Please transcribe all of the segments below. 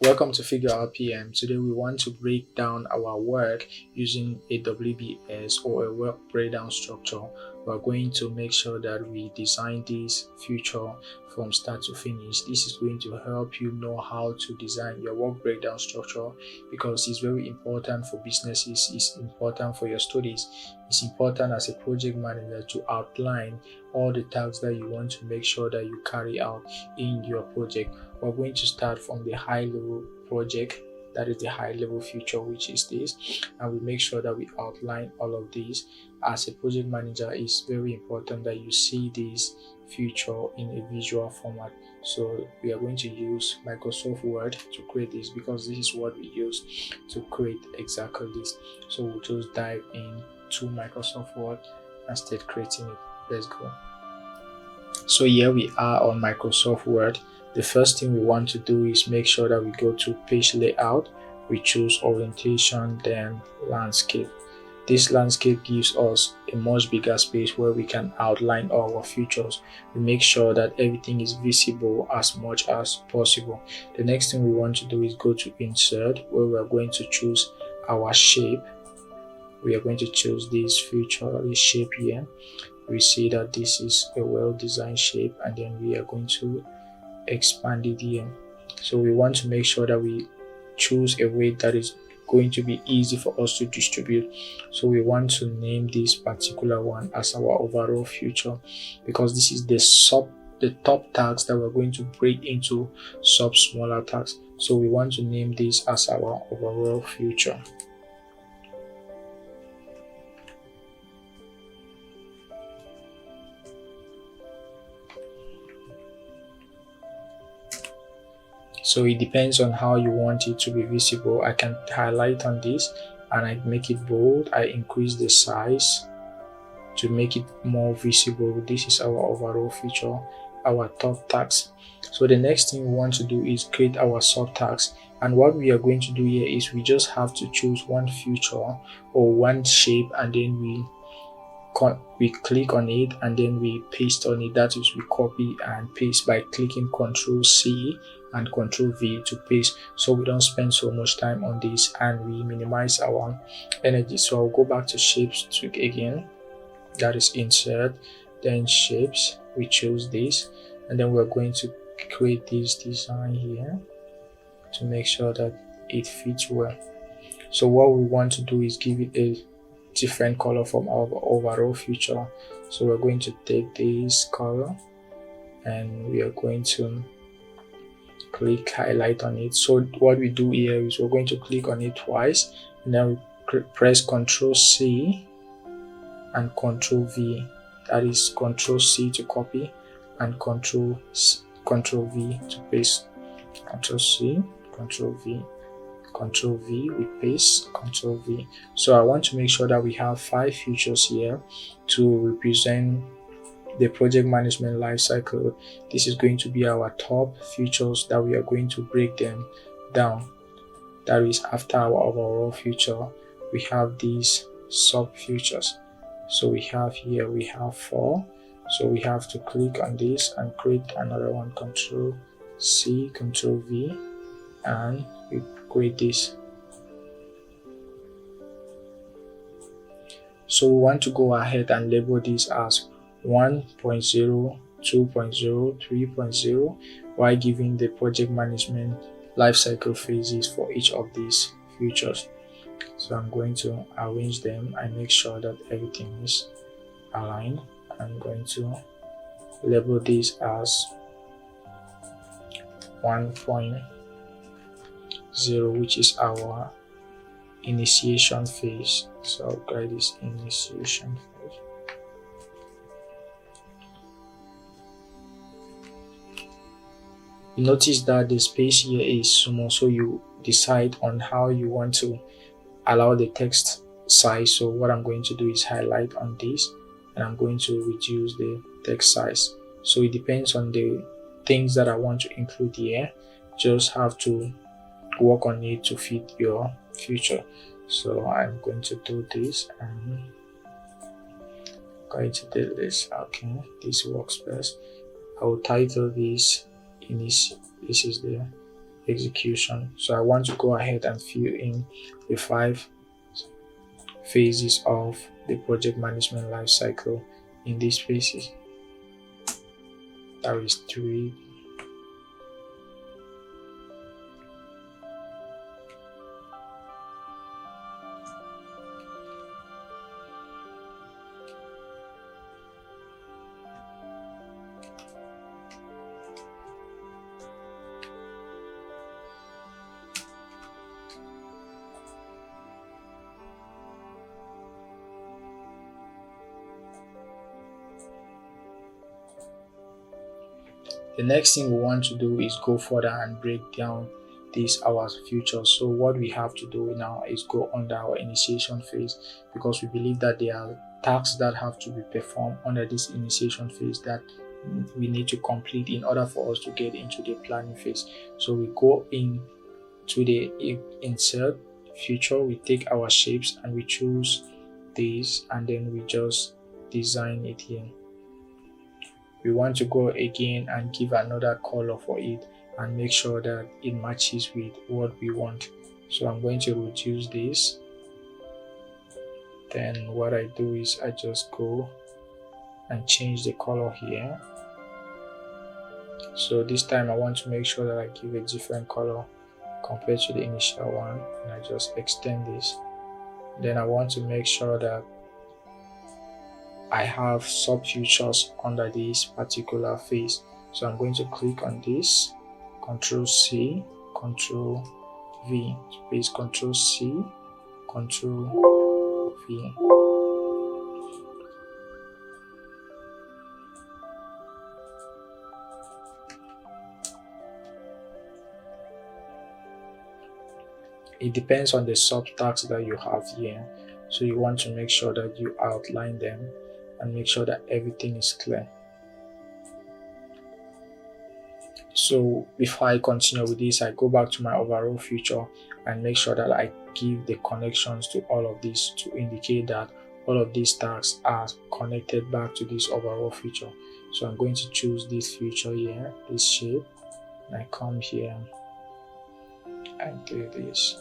Welcome to Figure Out PM. Today we want to break down our work using a WBS or a work breakdown structure. We're going to make sure that we design this future from start to finish. This is going to help you know how to design your work breakdown structure because it's very important for businesses, it's important for your studies, it's important as a project manager to outline all the tasks that you want to make sure that you carry out in your project. We're going to start from the high level project, that is the high level future, which is this, and we make sure that we outline all of these. As a project manager, it's very important that you see this future in a visual format. So we are going to use Microsoft Word to create this because this is what we use to create exactly this. So we'll just dive in to Microsoft Word and start creating it. Let's go. So here we are on Microsoft Word. The first thing we want to do is make sure that we go to page layout, we choose orientation, then landscape. This landscape gives us a much bigger space where we can outline all our features. We make sure that everything is visible as much as possible. The next thing we want to do is go to insert, where we are going to choose our shape. We are going to choose this feature, this shape here. We see that this is a well-designed shape, and then we are going to expand it here. So we want to make sure that we choose a way that is going to be easy for us to distribute. So we want to name this particular one as our overall future because this is the top tags that we're going to break into smaller tags. So we want to name this as our overall future. So it depends on how you want it to be visible. I can highlight on this and I make it bold. I increase the size to make it more visible. This is our overall feature, our top tags. So the next thing we want to do is create our sub tags. And what we are going to do here is we just have to choose one feature or one shape, and then we click on it and then we paste on it. That is, we copy and paste by clicking Ctrl C and Ctrl V to paste, so we don't spend so much time on this and we minimize our energy. So I'll go back to shapes again, that is insert, then shapes, we choose this, and then we're going to create this design here to make sure that it fits well. So what we want to do is give it a different color from our overall feature. So we're going to take this color and we are going to click highlight on it. So what we do here is we're going to click on it twice, and then we press Ctrl C and Ctrl V. That is Ctrl C to copy and Ctrl V to paste. Ctrl C, Ctrl V, Ctrl V, we paste, Ctrl V. So I want to make sure that we have 5 features here to represent the project management lifecycle. This is going to be our top features that we are going to break them down. That is, after our overall feature, we have these sub features. So we have here, we have 4. So we have to click on this and create another one, Ctrl C, Ctrl V, and we create this. So we want to go ahead and label this as 1.0, 2.0, 3.0, while giving the project management lifecycle phases for each of these features. So I'm going to arrange them. I make sure that everything is aligned. I'm going to label this as 1.0, which is our initiation phase. So I'll guide this initiation phase. You notice that the space here is small, so you decide on how you want to allow the text size. So what I'm going to do is highlight on this and I'm going to reduce the text size. So it depends on the things that I want to include here. Just have to work on it to fit your future. So I'm going to do this and going to do this. Okay, this works best. I will title this this is the execution. So I want to go ahead and fill in the 5 phases of the project management life cycle in these phases. That is 3. The next thing we want to do is go further and break down this our future. So what we have to do now is go under our initiation phase, because we believe that there are tasks that have to be performed under this initiation phase that we need to complete in order for us to get into the planning phase. So we go in to the insert future, we take our shapes and we choose this, and then we just design it here. We want to go again and give another color for it and make sure that it matches with what we want. So I'm going to reduce this. Then what I do is I just go and change the color here. So this time I want to make sure that I give a different color compared to the initial one, and I just extend this. Then I want to make sure that I have sub futures under this particular phase. So I'm going to click on this, Control C, Control V, space Control C, Control V. It depends on the subtasks that you have here. So you want to make sure that you outline them and make sure that everything is clear. So before I continue with this, I go back to my overall future and make sure that I give the connections to all of this to indicate that all of these tasks are connected back to this overall feature. So I'm going to choose this feature here, this shape, and I come here and do this.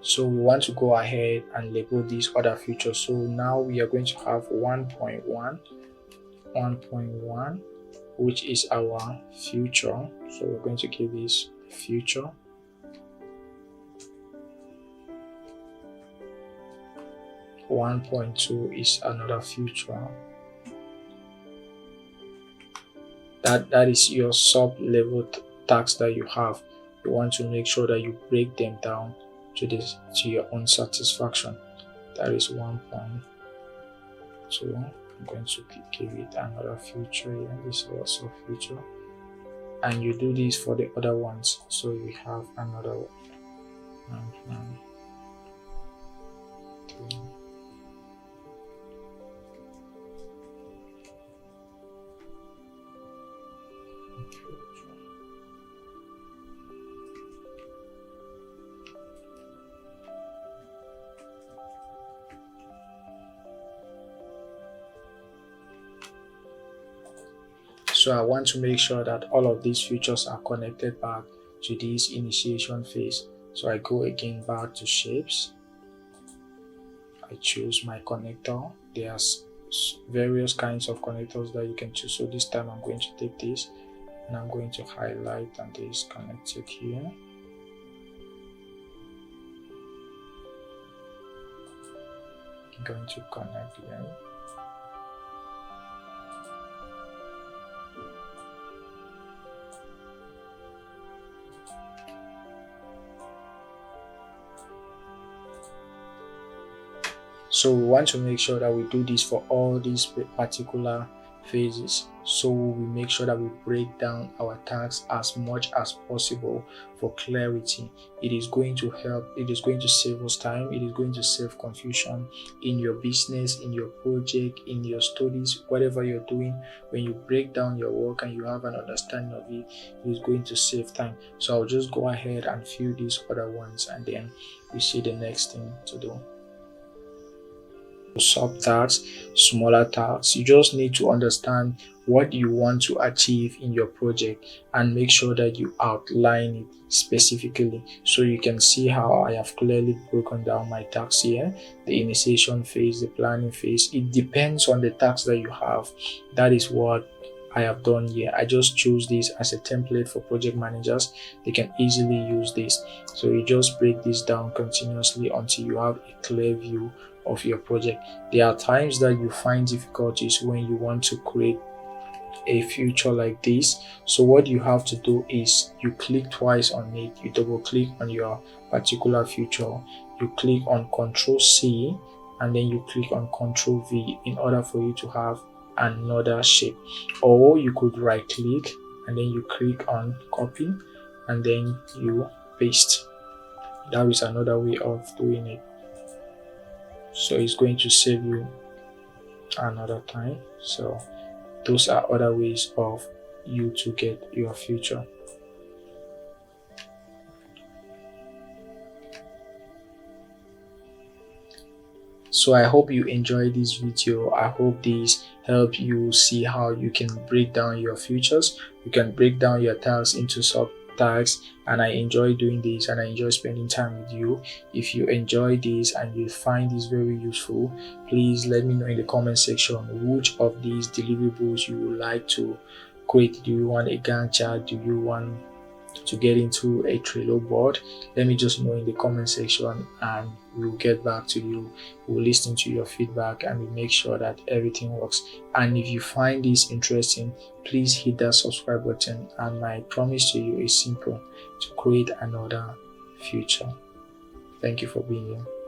So we want to go ahead and label these other features. So now we are going to have 1.1, which is our future. So we're going to give this future. One 1.2 is another future. That is your sub-level tasks that you have. You want to make sure that you break them down to your own satisfaction. That is 1.2. I'm going to give it another feature here. This is also feature, and you do this for the other ones. So we have another 1.2. So I want to make sure that all of these features are connected back to this initiation phase. So I go again back to shapes. I choose my connector. There's various kinds of connectors that you can choose. So this time I'm going to take this and I'm going to highlight and this connected here. I'm going to connect them. So we want to make sure that we do this for all these particular phases. So we make sure that we break down our tasks as much as possible for clarity. It is going to help, it is going to save us time, it is going to save confusion in your business, in your project, in your studies, whatever you're doing. When you break down your work and you have an understanding of it, it is going to save time. So I'll just go ahead and fill these other ones, and then we see the next thing to do. Sub-tasks, smaller tasks. You just need to understand what you want to achieve in your project and make sure that you outline it specifically. So you can see how I have clearly broken down my tasks here: the initiation phase, the planning phase. It depends on the tasks that you have. That is what I have done here. I just choose this as a template for project managers. They can easily use this. So you just break this down continuously until you have a clear view of your project. There are times that you find difficulties when you want to create a feature like this. So what you have to do is you click twice on it, you double click on your particular feature, you click on Ctrl C, and then you click on Ctrl V in order for you to have another shape. Or you could right click and then you click on copy and then you paste. That is another way of doing it. So it's going to save you another time. So those are other ways of you to get your future. So I hope you enjoyed this video. I hope this help you see how you can break down your futures. You can break down your tasks into sub tasks, and I enjoy doing this and I enjoy spending time with you. If you enjoy this and you find this very useful, please let me know in the comment section which of these deliverables you would like to create. Do you want a Gantt chart? Do you want to get into a Trello board? Let me just know in the comment section and we'll get back to you. We'll listen to your feedback and we'll make sure that everything works. And if you find this interesting, please hit that subscribe button, and my promise to you is simple: to create another future. Thank you for being here.